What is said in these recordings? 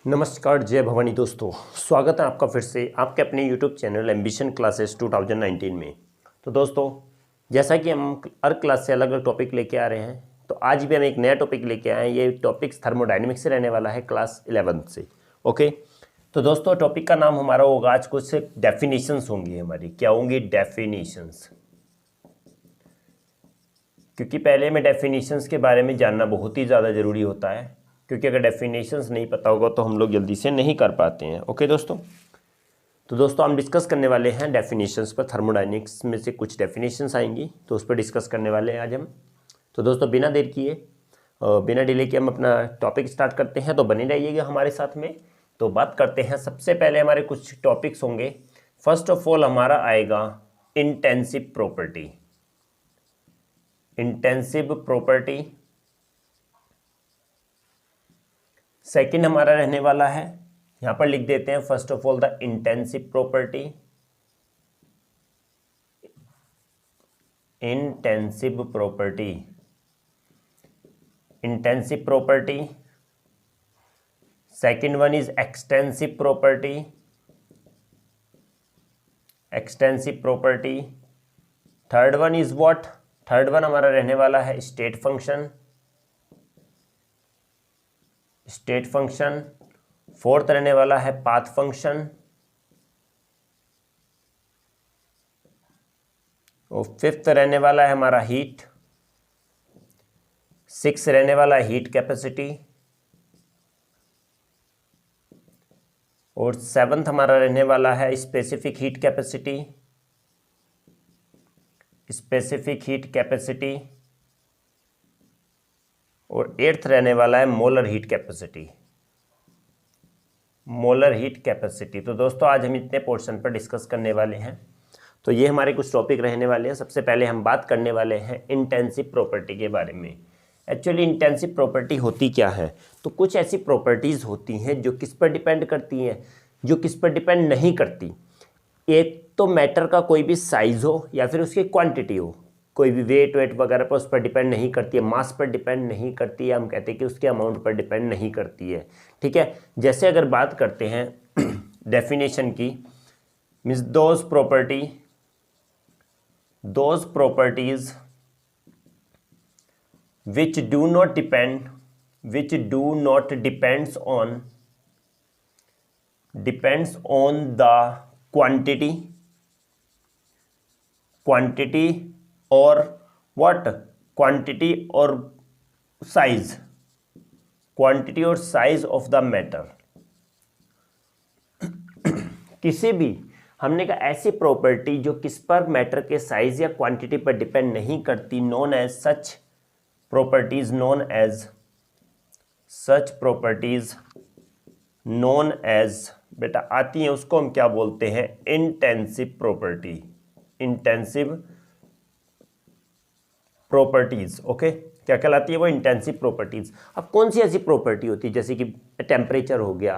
नमस्कार, जय भवानी दोस्तों। स्वागत है आपका फिर से आपके अपने YouTube चैनल एम्बिशन क्लासेस 2019 में। तो दोस्तों, जैसा कि हम हर क्लास से अलग अलग टॉपिक लेके आ रहे हैं, तो आज भी हम एक नया टॉपिक लेके आए हैं। ये टॉपिक्स थर्मोडाइनमिक्स से रहने वाला है क्लास 11th से। ओके, तो दोस्तों टॉपिक का नाम हमारा होगा आज कुछ डेफिनेशंस होंगी हमारी। क्या होंगी? डेफिनेशंस। क्योंकि पहले में डेफिनेशंस के बारे में जानना बहुत ही ज़्यादा ज़रूरी होता है, क्योंकि अगर डेफिनेशंस नहीं पता होगा तो हम लोग जल्दी से नहीं कर पाते हैं। ओके दोस्तों, तो दोस्तों हम डिस्कस करने वाले हैं डेफिनेशंस पर। थर्मोडायनेमिक्स में से कुछ डेफिनेशंस आएंगी तो उस पर डिस्कस करने वाले हैं आज हम। तो दोस्तों बिना देर किए, बिना डिले के हम अपना टॉपिक स्टार्ट करते हैं। तो बने रहिएगा हमारे साथ में। तो बात करते हैं, सबसे पहले हमारे कुछ टॉपिक्स होंगे। फर्स्ट ऑफ ऑल हमारा आएगा intensive property. Intensive property second हमारा रहने वाला है, यहां पर लिख देते हैं first of all the intensive property. Intensive property, intensive property. Second one is extensive property. Extensive property. Third one is what? Third one हमारा रहने वाला है state function. State function. Fourth रहने वाला है पाथ फंक्शन। और फिफ्थ रहने वाला है हमारा हीट। सिक्स रहने वाला है हीट कैपेसिटी। और सेवंथ हमारा रहने वाला है specific heat capacity. Specific heat capacity. और एट्थ रहने वाला है molar heat capacity. Molar heat capacity. तो दोस्तों आज हम इतने पोर्शन पर डिस्कस करने वाले हैं। तो ये हमारे कुछ टॉपिक रहने वाले हैं। सबसे पहले हम बात करने वाले हैं इंटेंसिव प्रॉपर्टी के बारे में। एक्चुअली इंटेंसिव प्रॉपर्टी होती क्या है? तो कुछ ऐसी प्रॉपर्टीज़ होती हैं जो किस पर डिपेंड करती हैं, जो किस पर डिपेंड नहीं करती। एक तो मैटर का कोई भी साइज हो या फिर उसकी क्वांटिटी हो, कोई भी वेट वगैरह पर उस पर डिपेंड नहीं करती है, मास पर डिपेंड नहीं करती है। हम कहते हैं कि उसके अमाउंट पर डिपेंड नहीं करती है। ठीक है, जैसे अगर बात करते हैं डेफिनेशन की, means those properties which do not depends on the quantity or what? Quantity or size of the matter। किसी भी, हमने कहा ऐसी प्रॉपर्टी जो किस पर, मैटर के साइज या क्वांटिटी पर डिपेंड नहीं करती, known as such properties known as बेटा आती हैं, उसको हम क्या बोलते हैं? Intensive property. Intensive properties. Okay, क्या कहलाती है वो? Intensive properties. अब कौन सी ऐसी प्रॉपर्टी होती है, जैसे कि टेम्परेचर हो गया,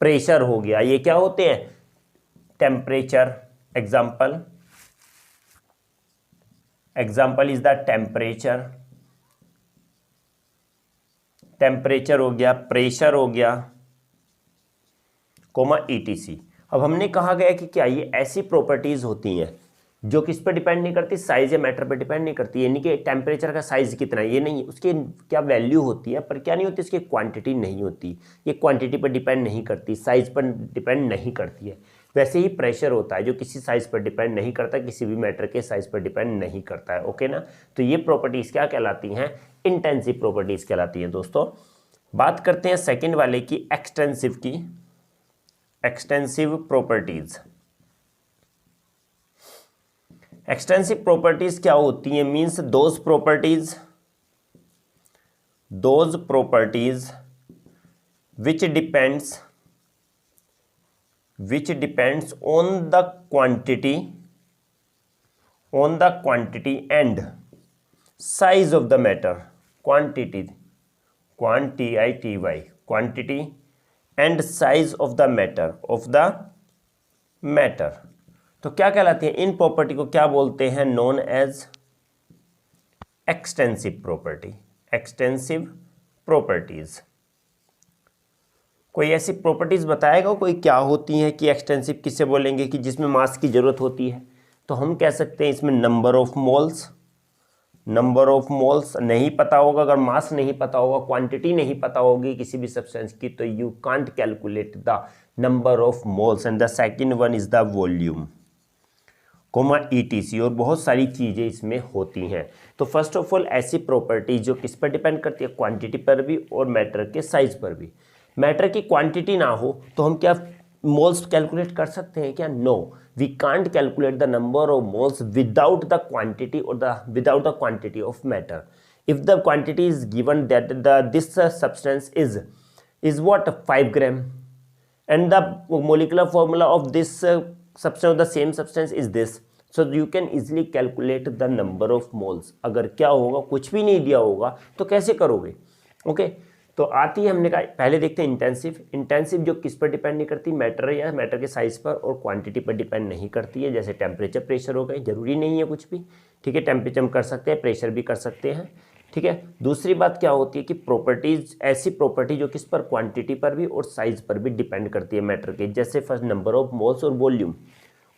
प्रेशर हो गया, ये क्या होते हैं? Temperature. Example is the temperature. Temperature हो गया, प्रेशर हो गया, कोमा ETC। अब हमने कहा गया कि क्या ये ऐसी प्रॉपर्टीज होती हैं जो किस पर डिपेंड नहीं करती? साइज या मैटर पर डिपेंड नहीं करती। यानी कि टेम्परेचर का साइज कितना है ये नहीं, उसकी क्या वैल्यू होती है, पर क्या नहीं होती, उसकी क्वांटिटी नहीं होती। ये क्वांटिटी पर डिपेंड नहीं करती, साइज पर डिपेंड नहीं करती है। वैसे ही प्रेशर होता है जो किसी साइज पर डिपेंड नहीं करता, किसी भी मैटर के साइज पर डिपेंड नहीं करता है। ओके ना, तो ये प्रॉपर्टीज क्या कहलाती हैं? इंटेंसिव प्रॉपर्टीज कहलाती हैं। दोस्तों बात करते हैं सेकेंड वाले की, एक्सटेंसिव की। Extensive properties. एक्सटेंसिव प्रॉपर्टीज क्या होती हैं? Means those properties which depends on the quantity and size of the matter। quantity and size of the matter। तो क्या कहलाती है? इन प्रॉपर्टी को क्या बोलते हैं? Known as extensive property. Extensive properties. कोई ऐसी प्रॉपर्टीज़ बताएगा कोई क्या होती हैं कि एक्सटेंसिव किससे बोलेंगे कि जिसमें मास की ज़रूरत होती है। तो हम कह सकते हैं इसमें नंबर ऑफ मोल्स नहीं पता होगा, अगर मास नहीं पता होगा, क्वांटिटी नहीं पता होगी किसी भी सब्सटेंस की, तो you can't calculate the number of moles. And the second one is the volume comma ETC, और बहुत सारी चीज़ें इसमें होती हैं। तो फर्स्ट ऑफ ऑल ऐसी प्रॉपर्टी जो किस पर डिपेंड करती है, क्वांटिटी पर भी और मैटर के साइज पर भी। मैटर की क्वांटिटी ना हो तो हम क्या मोल्स कैलकुलेट कर सकते हैं क्या? No, we can't calculate the number of moles without the quantity और without the quantity of matter. If the quantity is given that this substance is what 5 gram and the molecular formula of this substance of the same substance is this, so you can easily calculate the number of moles। अगर क्या होगा, कुछ भी नहीं दिया होगा तो कैसे करोगे? ओके तो आती है, हमने कहा पहले देखते हैं इंटेंसिव जो किस पर डिपेंड नहीं करती, मैटर या मैटर के साइज पर और क्वांटिटी पर डिपेंड नहीं करती है। जैसे टेम्परेचर प्रेशर हो गए, जरूरी नहीं है कुछ भी, ठीक है, टेम्परेचर हम कर सकते हैं, प्रेशर भी कर सकते हैं, ठीक है। दूसरी बात क्या होती है कि प्रॉपर्टीज, ऐसी प्रॉपर्टी जो किस पर, क्वांटिटी पर भी और साइज पर भी डिपेंड करती है मैटर के। जैसे फर्स्ट नंबर ऑफ मोल्स और वॉल्यूम।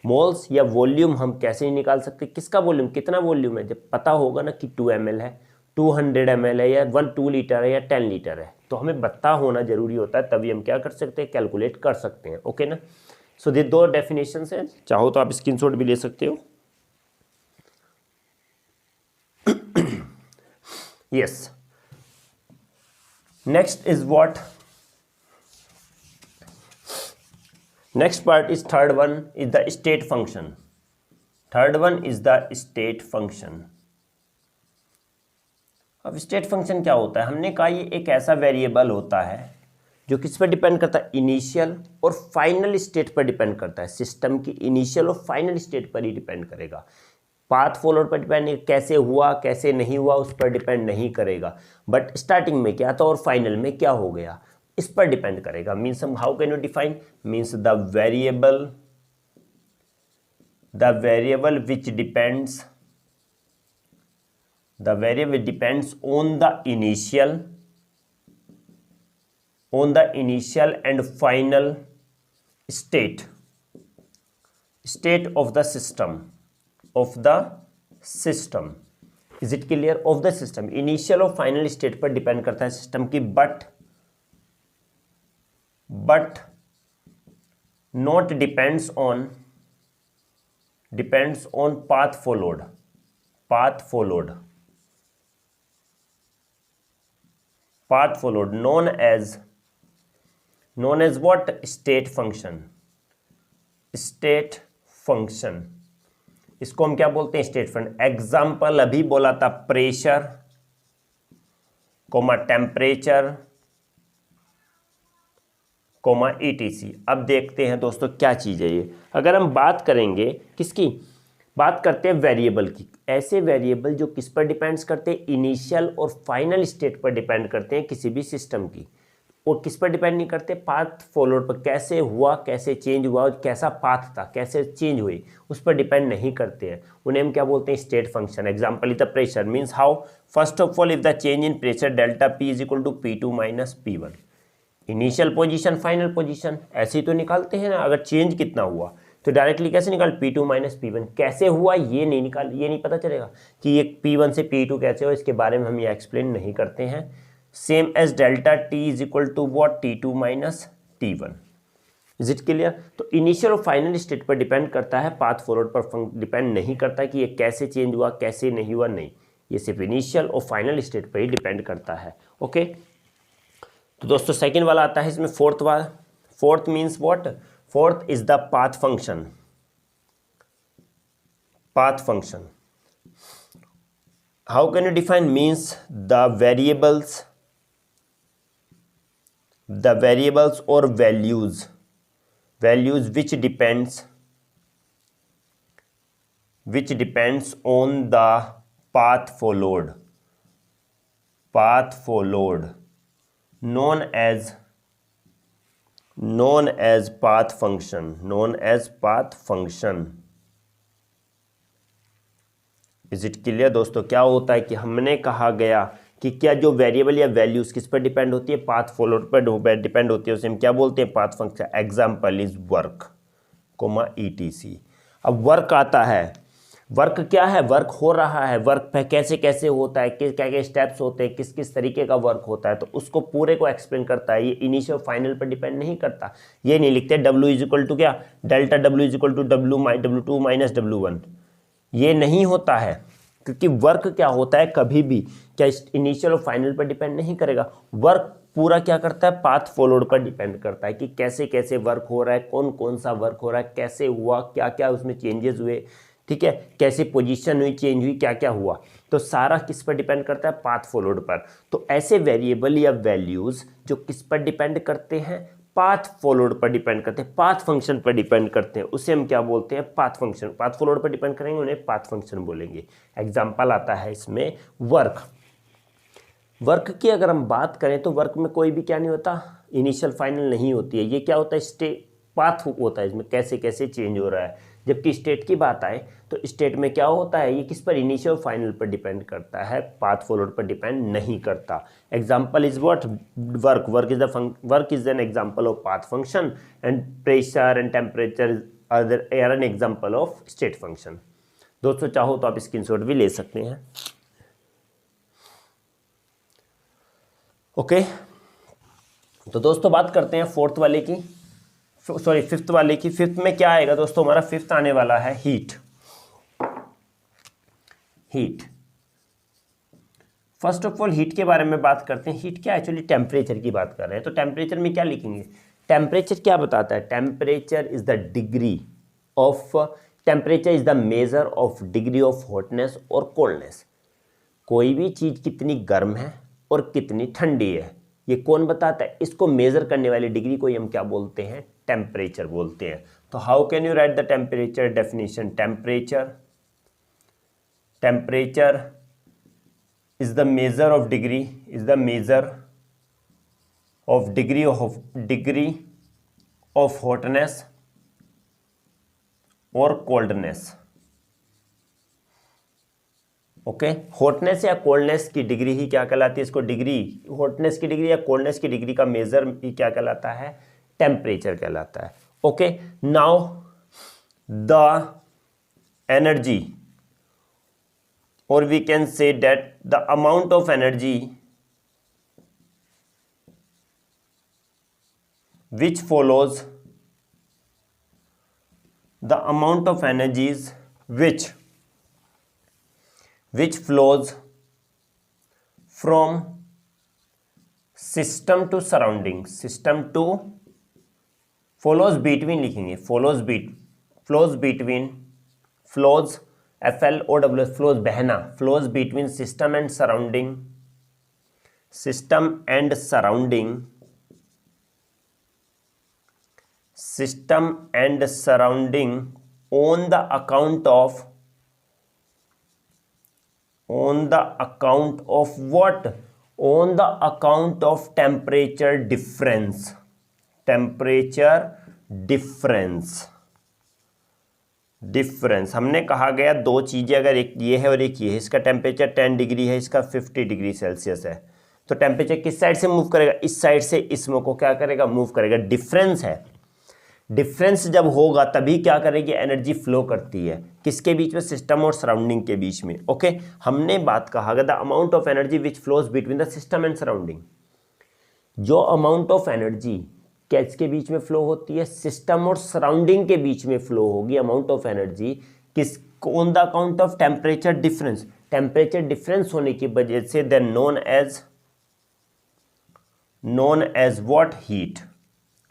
मोल्स या वॉल्यूम हम कैसे निकाल सकते हैं, किसका वॉल्यूम, कितना वॉल्यूम है, जब पता होगा ना कि 2 ml है, 200 ml है, या 2 लीटर है या 10 लीटर है, तो हमें पता होना जरूरी होता है, तभी हम क्या कर सकते हैं, कैलकुलेट कर सकते हैं। ओके ना। सो ये 2 डेफिनेशन हैं, चाहो तो आप स्क्रीनशॉट भी ले सकते हो। Yes. Next is what? Next part is third one is the state function. Third one is the state function. अब स्टेट फंक्शन क्या होता है? हमने कहा ये एक ऐसा वेरिएबल होता है जो किस पर डिपेंड करता है, इनिशियल और फाइनल स्टेट पर डिपेंड करता है। सिस्टम की इनिशियल और फाइनल स्टेट पर ही डिपेंड करेगा। पाथ फॉलोड पर डिपेंड नहीं, कैसे हुआ कैसे नहीं हुआ उस पर डिपेंड नहीं करेगा, बट स्टार्टिंग में क्या था और फाइनल में क्या हो गया इस पर डिपेंड करेगा। मीन्स हम how can you define, means the variable which depends on the initial and final state of the system. Is it clear? Of the system, initial और फाइनल स्टेट पर डिपेंड करता है सिस्टम की, but not depends on path followed known as what? State function. इसको हम क्या बोलते हैं? State function. एग्जाम्पल अभी बोला था, pressure comma temperature comma ETC। अब देखते हैं दोस्तों क्या चीज़ है ये। अगर हम बात करेंगे किसकी, बात करते हैं वेरिएबल की। ऐसे वेरिएबल जो किस पर डिपेंड्स करते हैं, इनिशियल और फाइनल स्टेट पर डिपेंड करते हैं किसी भी सिस्टम की, और किस पर डिपेंड नहीं करते, पाथ फॉलोड पर, कैसे हुआ कैसे चेंज हुआ, कैसा पाथ था कैसे चेंज हुई उस पर डिपेंड नहीं करते हैं। उन्हें हम क्या बोलते हैं? State function. Example is the pressure, means how, first of all if the change in pressure delta P is equal to P2 minus P1, initial position final position ऐसे ही तो निकालते हैं ना। अगर चेंज कितना हुआ तो डायरेक्टली कैसे निकाल, P2 माइनस P1, कैसे हुआ ये नहीं पता चलेगा कि ये P1 से P2 कैसे हो, इसके बारे में हम ये एक्सप्लेन नहीं करते हैं। Same as delta T is equal to what, T2 minus T1। Is it clear? तो इनिशियल और फाइनल स्टेट पर डिपेंड करता है, पाथ फॉरवर्ड पर डिपेंड नहीं करता कि ये कैसे चेंज हुआ कैसे नहीं हुआ, नहीं, ये सिर्फ इनिशियल और फाइनल स्टेट पर ही डिपेंड करता है। ओके, तो दोस्तों सेकेंड वाला आता है इसमें फोर्थ वाला। Fourth means what? Fourth is the path function. How can you define? Means the variables और values which depends on the path followed known as path function। Is it clear दोस्तों? क्या होता है कि हमने कहा गया कि क्या जो वेरिएबल या वैल्यूज किस पर डिपेंड होती है, पाथ फॉलोड पर डिपेंड होती है, उसे हम क्या बोलते हैं, path function. Example is work comma ETC। अब वर्क आता है, वर्क क्या है, वर्क हो रहा है, वर्क पे कैसे कैसे होता है, किस क्या क्या स्टेप्स होते हैं, किस किस तरीके का वर्क होता है, तो उसको पूरे को एक्सप्लेन करता है। ये इनिशियल फाइनल पर डिपेंड नहीं करता। ये नहीं लिखते W इज इक्वल टू क्या, delta W is equal to W2 minus W1, ये नहीं होता है, क्योंकि वर्क क्या होता है, कभी भी क्या इनिशियल और फाइनल पर डिपेंड नहीं करेगा। वर्क पूरा क्या करता है, पाथ फॉलोड पर डिपेंड करता है कि कैसे कैसे वर्क हो रहा है, कौन कौन सा वर्क हो रहा है, कैसे हुआ, क्या क्या उसमें चेंजेस हुए, ठीक है, कैसे पोजीशन हुई, चेंज हुई, क्या क्या हुआ, तो सारा किस पर डिपेंड करता है, पाथ फॉलोड पर। तो ऐसे वेरिएबल या वैल्यूज जो किस पर डिपेंड करते हैं, पाथ फॉलोड पर डिपेंड करते हैं, पाथ फंक्शन पर डिपेंड करते हैं, उसे हम क्या बोलते हैं, पाथ फंक्शन। पाथ फॉलोड पर डिपेंड करेंगे, उन्हें पाथ फंक्शन बोलेंगे। एग्जाम्पल आता है इसमें वर्क। वर्क की अगर हम बात करें तो वर्क में कोई भी क्या नहीं होता, इनिशियल फाइनल नहीं होती है। ये क्या होता है, स्टेट पाथ होता है, इसमें कैसे कैसे चेंज हो रहा है। जबकि स्टेट की बात आए तो स्टेट में क्या होता है, ये किस पर, इनिशियल फाइनल पर डिपेंड करता है, पाथ फॉलोड पर डिपेंड नहीं करता। Example is what, work. Work is an example of path function and pressure and temperature are an example of state function. दोस्तों चाहो तो आप स्क्रीनशॉट भी ले सकते हैं। ओके तो दोस्तों बात करते हैं फोर्थ वाले की, सॉरी फिफ्थ वाले की। फिफ्थ में क्या आएगा दोस्तों, हमारा फिफ्थ आने वाला है heat. Heat, first of all heat के बारे में बात करते हैं। हीट क्या, एक्चुअली टेम्परेचर की बात कर रहे हैं। तो टेम्परेचर में क्या लिखेंगे, टेम्परेचर क्या बताता है, temperature is the degree of, temperature is the measure of degree of hotness और कोल्डनेस। कोई भी चीज कितनी गर्म है और कितनी ठंडी है, ये कौन बताता है, इसको मेजर करने वाली डिग्री को हम क्या बोलते हैं, टेम्परेचर बोलते हैं। तो how can you right the temperature definition, temperature is the measure of degree, is the measure of degree of hotness or coldness। Okay, hotness या कोल्डनेस की डिग्री ही क्या कहलाती है, इसको डिग्री, हॉटनेस की डिग्री या कोल्डनेस की डिग्री का मेजर ही क्या कहलाता है, टेम्परेचर कहलाता है। Okay, now the energy, or we can say that the amount of energy which follows, the amount of energies which flows from system to surrounding, system to follows between लिखेंगे, flows between flows FLOWS, flows बहना, flows between system and surrounding on the account of what, on the account of temperature difference। हमने कहा गया दो चीज़ें, अगर एक ये है और एक ये है, इसका टेम्परेचर 10 डिग्री है, इसका 50 डिग्री सेल्सियस है, तो टेम्परेचर किस साइड से मूव करेगा, इस साइड से इसमें को क्या करेगा, मूव करेगा। डिफरेंस है, डिफरेंस जब होगा तभी क्या करेगी, एनर्जी फ्लो करती है, किसके बीच में, सिस्टम और सराउंडिंग के बीच में। ओके, हमने बात कहा the amount of energy which flows between the system and surrounding. जो अमाउंट ऑफ एनर्जी किसके बीच में फ्लो होती है, सिस्टम और सराउंडिंग के बीच में फ्लो होगी अमाउंट ऑफ एनर्जी, किस, on the account of temperature difference. Temperature difference होने की वजह से then known as what, heat.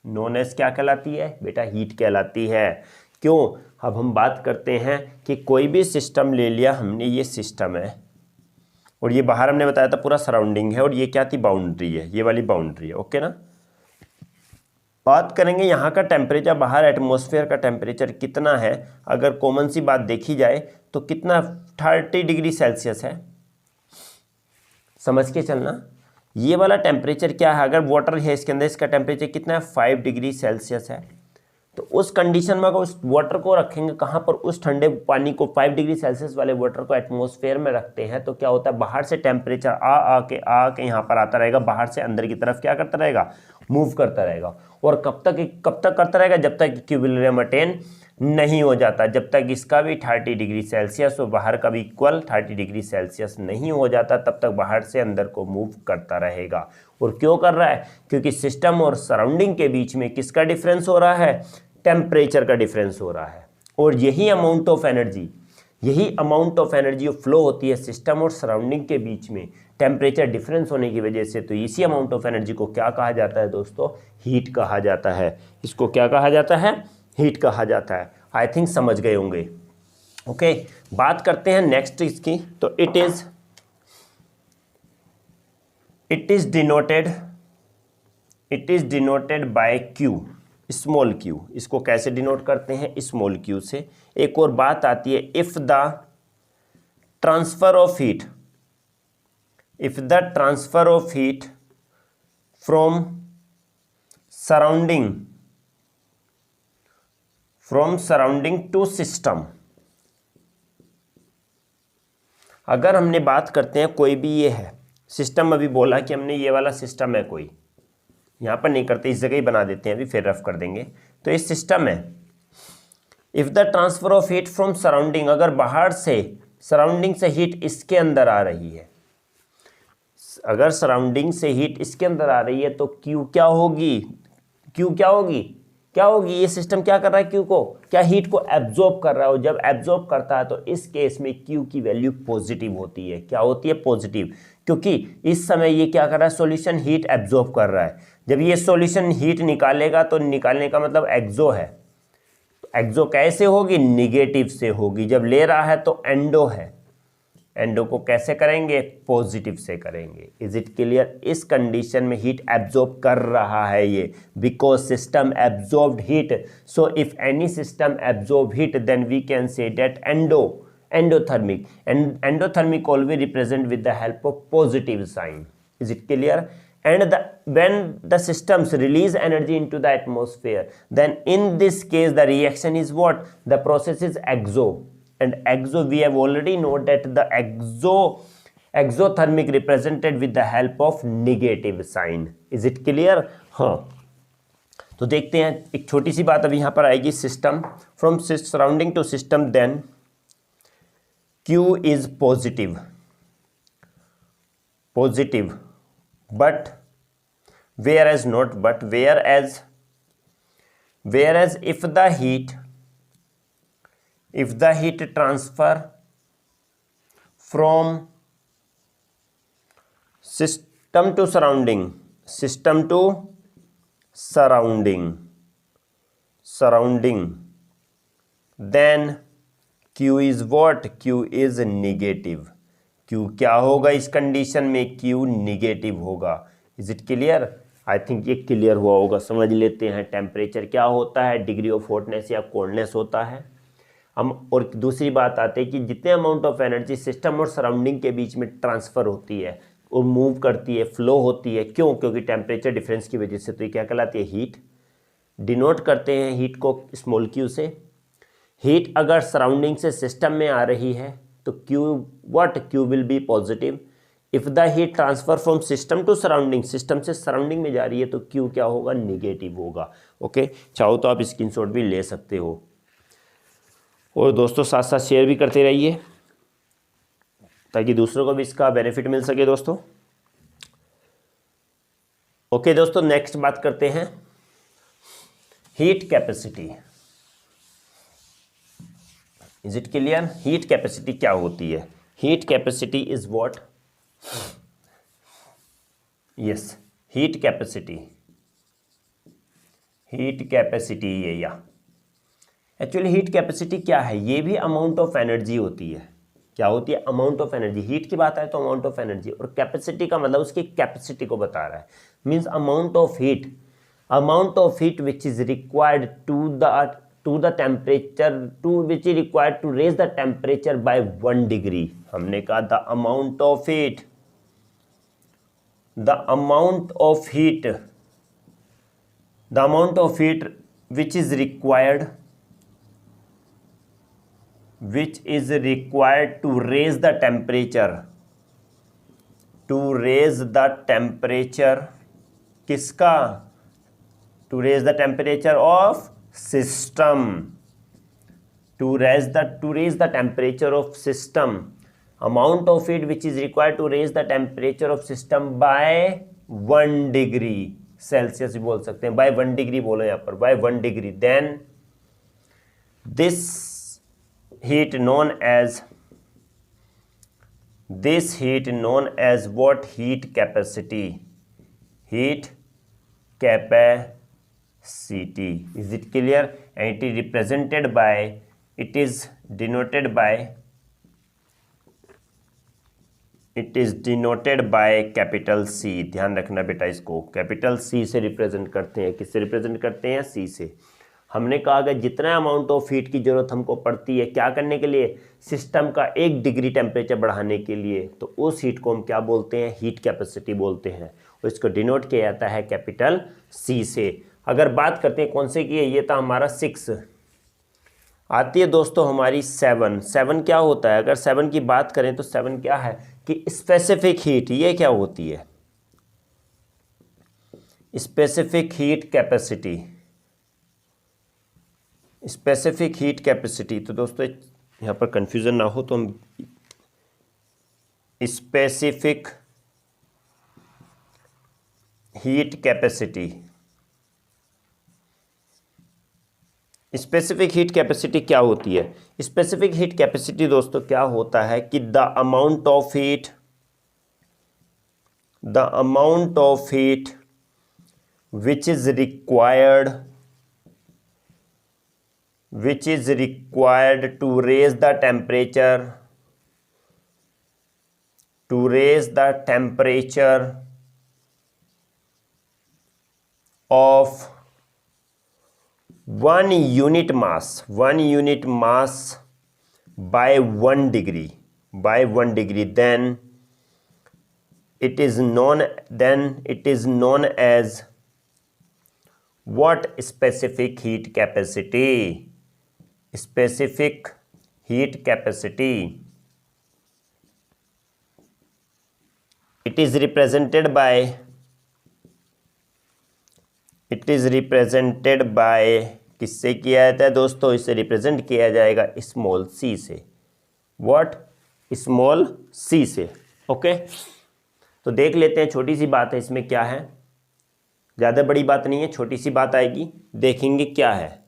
Known as क्या कहलाती है बेटा, हीट कहलाती है। क्यों, अब हम बात करते हैं कि कोई भी सिस्टम ले लिया हमने, ये सिस्टम है और ये बाहर हमने बताया था पूरा सराउंडिंग है, और ये क्या थी, बाउंड्री है, ये वाली बाउंड्री है। ओके ना, बात करेंगे यहाँ का टेम्परेचर, बाहर एटमॉस्फेयर का टेम्परेचर कितना है, अगर कॉमन सी बात देखी जाए तो कितना, 30 डिग्री सेल्सियस है। समझ के चलना, ये वाला टेम्परेचर क्या है, अगर वाटर है इसके अंदर, इसका टेम्परेचर कितना है, 5 डिग्री सेल्सियस है। तो उस कंडीशन में अगर उस वाटर को रखेंगे कहाँ पर, उस ठंडे पानी को 5 डिग्री सेल्सियस वाले वाटर को एटमॉस्फेयर में रखते हैं, तो क्या होता है, बाहर से टेम्परेचर आ के यहाँ पर आता रहेगा, बाहर से अंदर की तरफ क्या करता रहेगा, मूव करता रहेगा। और कब तक करता रहेगा, जब तक इक्विलिब्रियम अटेन नहीं हो जाता, जब तक इसका भी 30 डिग्री सेल्सियस और बाहर का भी इक्वल 30 डिग्री सेल्सियस नहीं हो जाता, तब तक बाहर से अंदर को मूव करता रहेगा। और क्यों कर रहा है, क्योंकि सिस्टम और सराउंडिंग के बीच में किसका डिफरेंस हो रहा है, टेम्परेचर का डिफरेंस हो रहा है। और यही अमाउंट ऑफ एनर्जी फ्लो होती है सिस्टम और सराउंडिंग के बीच में टेम्परेचर डिफरेंस होने की वजह से। तो इसी अमाउंट ऑफ एनर्जी को क्या कहा जाता है दोस्तों, हीट कहा जाता है। इसको क्या कहा जाता है, हीट कहा जाता है। आई थिंक समझ गए होंगे। ओके, बात करते हैं नेक्स्ट इसकी। तो it is denoted bye Q, small Q. इसको कैसे डिनोट करते हैं, स्मॉल क्यू से। एक और बात आती है, if the transfer of heat from surrounding to system. अगर हमने बात करते हैं कोई भी, ये है सिस्टम, अभी बोला कि हमने ये वाला सिस्टम है कोई, यहाँ पर नहीं करते, इस जगह ही बना देते हैं, अभी फिर रफ कर देंगे। तो ये सिस्टम है, if the transfer of heat from surrounding, अगर बाहर से सराउंडिंग से हीट इसके अंदर आ रही है, अगर सराउंडिंग से हीट इसके अंदर आ रही है, तो क्यू क्या होगी, ये सिस्टम क्या कर रहा है, क्यू को, क्या हीट को एब्जॉर्ब कर रहा है। और जब एब्जॉर्ब करता है तो इस केस में क्यू की वैल्यू पॉजिटिव होती है। क्या होती है, पॉजिटिव, क्योंकि इस समय ये क्या कर रहा है, सॉल्यूशन हीट एब्जॉर्ब कर रहा है। जब ये सॉल्यूशन हीट निकालेगा तो निकालने का मतलब एक्सो है। तो एक्सो कैसे होगी, निगेटिव से होगी। जब ले रहा है तो एंडो है, एंडो को कैसे करेंगे, पॉजिटिव से करेंगे। Is it clear. इस कंडीशन में हीट एब्जॉर्ब कर रहा है ये, because system absorbed heat. So if any system absorb heat then we can say that endothermic, and endothermic always represent with the help of positive sign. Is it clear? And when the systems release energy into the atmosphere, then in this case the reaction is what, the process is exo. And exo, we have already know that the exothermic represented with the help of negative sign. Is it clear? हाँ, तो देखते हैं, एक छोटी सी बात अभी यहाँ पर आएगी, system from surrounding to system, then Q is positive, but whereas if the heat transfer from system to surrounding, then Q is what? Q is negative. Q क्या होगा इस कंडीशन में, Q निगेटिव होगा। Is it clear. I think ये clear हुआ होगा। समझ लेते हैं, टेम्परेचर क्या होता है, डिग्री ऑफ हॉटनेस या कोल्डनेस होता है हम। और दूसरी बात आती है कि जितने अमाउंट ऑफ एनर्जी सिस्टम और सराउंडिंग के बीच में ट्रांसफ़र होती है और मूव करती है, फ्लो होती है, क्यों, क्योंकि टेम्परेचर डिफरेंस की वजह से। तो ये क्या कहलाती है, हीट। डिनोट करते हैं हीट को स्मॉल क्यू से। हीट अगर सराउंडिंग से सिस्टम में आ रही है तो Q will be positive. If the heat transfer from system to surrounding, system से सराउंडिंग में जा रही है तो क्यू क्या होगा, निगेटिव होगा। ओके, चाहो तो आप स्क्रीनशॉट भी ले सकते हो। और दोस्तों साथ साथ शेयर भी करते रहिए ताकि दूसरों को भी इसका बेनिफिट मिल सके दोस्तों। ओके दोस्तों, नेक्स्ट बात करते हैं heat capacity. Is it clear. Heat capacity क्या होती है, heat capacity is what, yes, heat capacity ये, या एक्चुअली हीट कैपेसिटी क्या है, ये भी अमाउंट ऑफ एनर्जी होती है। क्या होती है, अमाउंट ऑफ एनर्जी। हीट की बात है तो अमाउंट ऑफ एनर्जी, और कैपेसिटी का मतलब उसकी कैपेसिटी को बता रहा है। Means amount of heat which is required to the temperature which is required to raise the temperature by 1 degree। हमने कहा the amount of heat which is required to raise the temperature किसका? to raise the temperature of system, to raise the temperature of system, amount of heat which is required to raise the temperature of system by 1 degree Celsius भी बोल सकते हैं, by 1 degree बोलो यहाँ पर, by 1 degree, then this heat known as what? Heat capacity. Is it clear? And it is represented by, it is denoted by capital C. ध्यान रखना बेटा, इसको कैपिटल C से रिप्रेजेंट करते हैं. किससे रिप्रेजेंट करते हैं? C से. हमने कहा अगर जितना अमाउंट ऑफ हीट की जरूरत हमको पड़ती है क्या करने के लिए? सिस्टम का 1 डिग्री टेम्परेचर बढ़ाने के लिए, तो उस हीट को हम क्या बोलते हैं? हीट कैपेसिटी बोलते हैं, और इसको डिनोट किया जाता है कैपिटल C से. अगर बात करते हैं कौन से की है, ये था हमारा 6. आती है दोस्तों हमारी 7 क्या होता है? अगर 7 की बात करें तो 7 क्या है कि स्पेसिफिक हीट. ये क्या होती है? Specific heat capacity. तो दोस्तों यहाँ पर कंफ्यूजन ना हो तो हम स्पेसिफिक हीट कैपेसिटी क्या होती है? स्पेसिफिक हीट कैपेसिटी दोस्तों क्या होता है कि the amount of heat which is required to raise the temperature of 1 unit mass by 1 degree, then it is known as what? Specific heat capacity. It is represented by किससे किया जाता है दोस्तों? इसे रिप्रेजेंट किया जाएगा स्मॉल c से. What? Small c से. ओके, तो देख लेते हैं. छोटी सी बात है इसमें, क्या है? ज़्यादा बड़ी बात नहीं है, छोटी सी बात आएगी, देखेंगे क्या है.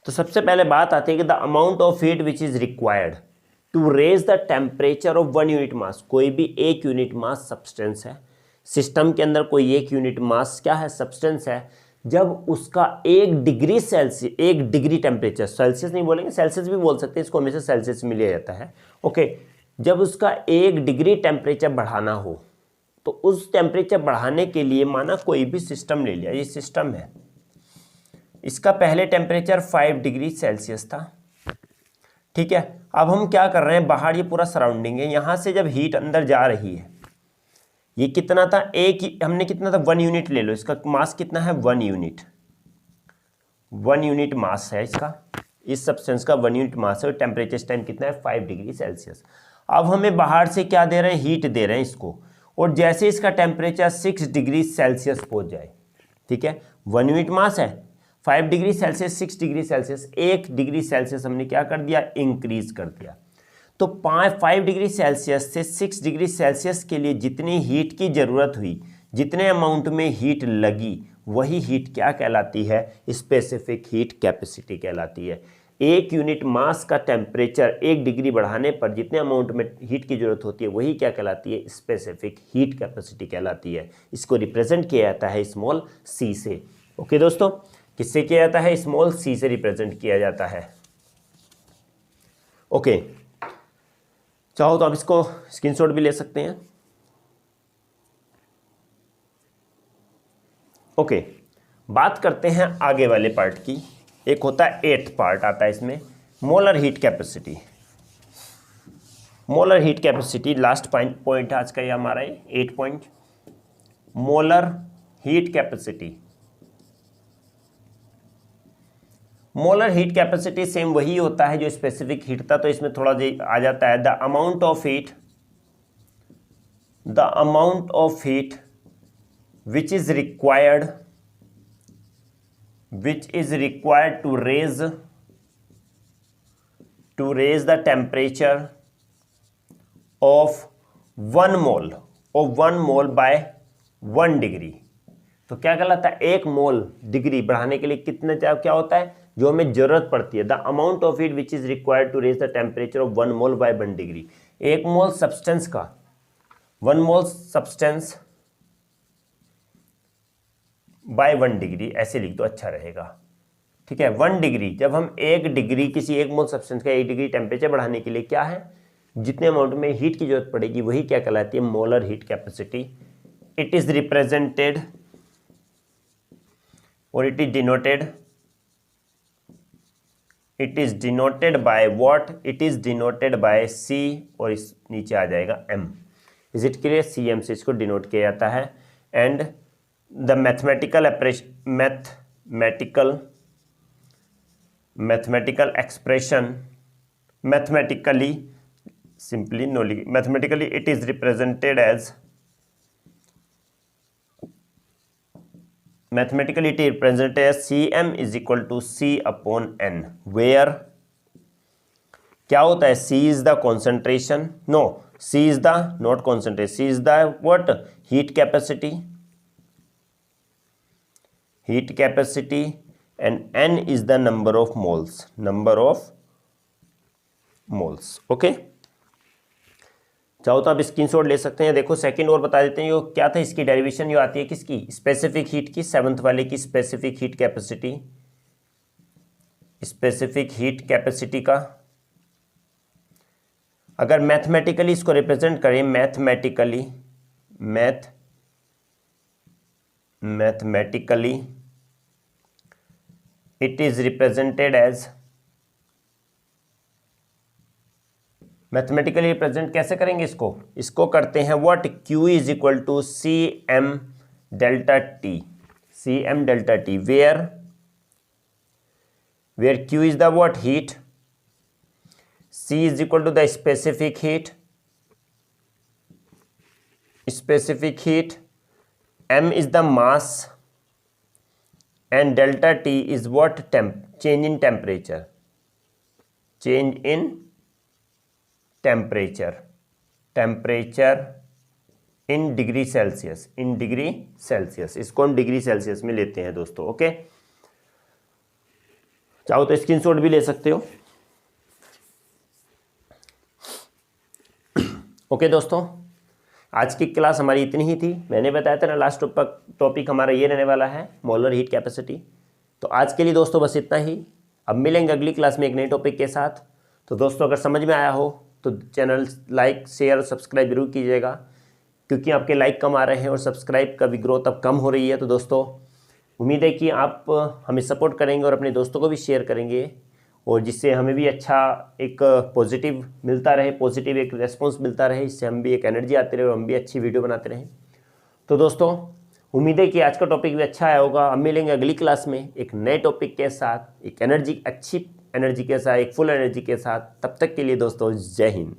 तो सबसे पहले बात आती है कि the amount of heat which is required to raise the temperature of 1 unit mass. कोई भी 1 यूनिट मास सब्सटेंस है सिस्टम के अंदर, कोई 1 यूनिट मास क्या है? सब्सटेंस है. जब उसका 1 डिग्री टेम्परेचर, सेल्सियस नहीं बोलेंगे, सेल्सियस भी बोल सकते हैं, इसको हमेशा सेल्सियस में लिया जाता है. ओके, जब उसका 1 डिग्री टेम्परेचर बढ़ाना हो तो उस टेम्परेचर बढ़ाने के लिए माना कोई भी सिस्टम ले लिया, ये सिस्टम है, इसका पहले टेम्परेचर 5 डिग्री सेल्सियस था. ठीक है, अब हम क्या कर रहे हैं, बाहर ये पूरा सराउंडिंग है, यहाँ से जब हीट अंदर जा रही है, ये कितना था? हमने कितना था? 1 यूनिट ले लो. इसका मास कितना है? 1 यूनिट. 1 यूनिट मास है इसका, इस सब्सटेंस का 1 यूनिट मास है, और टेम्परेचर टाइम कितना है? 5 डिग्री सेल्सियस. अब हमें बाहर से क्या दे रहे हैं? हीट दे रहे हैं इसको, और जैसे इसका टेम्परेचर 6 डिग्री सेल्सियस पहुंच जाए, ठीक है, 1 यूनिट मास है, 5 degree Celsius, 6 degree Celsius, 1 degree Celsius हमने क्या कर दिया? इंक्रीज कर दिया. तो 5 डिग्री सेल्सियस से 6 डिग्री सेल्सियस के लिए जितनी हीट की ज़रूरत हुई, जितने अमाउंट में हीट लगी, वही हीट क्या कहलाती है? स्पेसिफिक हीट कैपेसिटी कहलाती है. 1 यूनिट मास का टेम्परेचर 1 डिग्री बढ़ाने पर जितने अमाउंट में हीट की ज़रूरत होती है वही क्या कहलाती है? स्पेसिफिक हीट कैपेसिटी कहलाती है. इसको रिप्रेजेंट किया जाता है स्मॉल c से. ओके दोस्तों, किससे किया जाता है? स्मॉल c से रिप्रेजेंट किया जाता है. ओके, चाहो तो आप इसको स्क्रीनशॉट भी ले सकते हैं. ओके, बात करते हैं आगे वाले पार्ट की. एक होता है 8th पार्ट आता है इसमें, molar heat capacity. Molar heat capacity last point आज का ये हमारा 8 point. Molar heat capacity molar heat capacity same वही होता है जो स्पेसिफिक हीट था, तो इसमें थोड़ा आ जाता है the amount of heat which is required to raise the temperature of 1 mole by 1 degree. तो क्या कहलाता है, 1 मोल डिग्री बढ़ाने के लिए कितने क्या होता है जो हमें जरूरत पड़ती है, the amount of heat which is required to raise the temperature of 1 mole by 1 degree. 1 mole substance का 1 मोल सब्सटेंस बाय 1 डिग्री ऐसे लिख दो, अच्छा रहेगा। ठीक है, 1 डिग्री, जब हम 1 डिग्री किसी 1 मोल सब्सटेंस का 1 डिग्री टेम्परेचर बढ़ाने के लिए क्या है, जितने अमाउंट में हीट की जरूरत पड़ेगी वही क्या कहलाती है, molar heat capacity. It is represented और it is denoted by what, it is denoted by C, और इस नीचे आ जाएगा M. Is it clear, C M से इसको डिनोट किया जाता है। And the mathematical expression, mathematically it is represented as Cm is equal to C upon N, where क्या होता है, C is the concentration, no, C is the not concentration, C is the what, heat capacity, and N is the number of moles, okay. चाहो तो आप screenshot ले सकते हैं। देखो सेकंड और बता देते हैं, यो क्या था, इसकी डेरिवेशन जो आती है किसकी, स्पेसिफिक हीट की, 7th वाले की स्पेसिफिक हीट कैपेसिटी का अगर मैथमेटिकली इसको रिप्रेजेंट करें, mathematically it is represented as, mathematically represent कैसे करेंगे इसको करते हैं what, Q is equal to C M delta T, where Q is the what, heat, C is equal to the specific heat, M is the mass, and delta T is what, change in temperature, in degree Celsius, इसको हम degree Celsius में लेते हैं दोस्तों, okay. चाहो तो screenshot भी ले सकते हो, ओके दोस्तों। आज की क्लास हमारी इतनी ही थी। मैंने बताया था ना लास्ट टॉपिक हमारा ये रहने वाला है, मोलर हीट कैपेसिटी। तो आज के लिए दोस्तों बस इतना ही, अब मिलेंगे अगली क्लास में एक नए टॉपिक के साथ। तो दोस्तों अगर समझ में आया हो तो चैनल लाइक, शेयर और सब्सक्राइब जरूर कीजिएगा, क्योंकि आपके लाइक कम आ रहे हैं और सब्सक्राइब का भी ग्रोथ अब कम हो रही है। तो दोस्तों उम्मीद है कि आप हमें सपोर्ट करेंगे और अपने दोस्तों को भी शेयर करेंगे, और जिससे हमें भी अच्छा एक पॉजिटिव मिलता रहे, पॉजिटिव एक रेस्पॉन्स मिलता रहे, इससे हम भी एक एनर्जी आती रहे और हम भी अच्छी वीडियो बनाते रहें। तो दोस्तों उम्मीद है कि आज का टॉपिक भी अच्छा आया होगा। अब मिलेंगे अगली क्लास में एक नए टॉपिक के साथ, एक अच्छी एनर्जी के साथ, एक फुल एनर्जी के साथ। तब तक के लिए दोस्तों जय हिंद।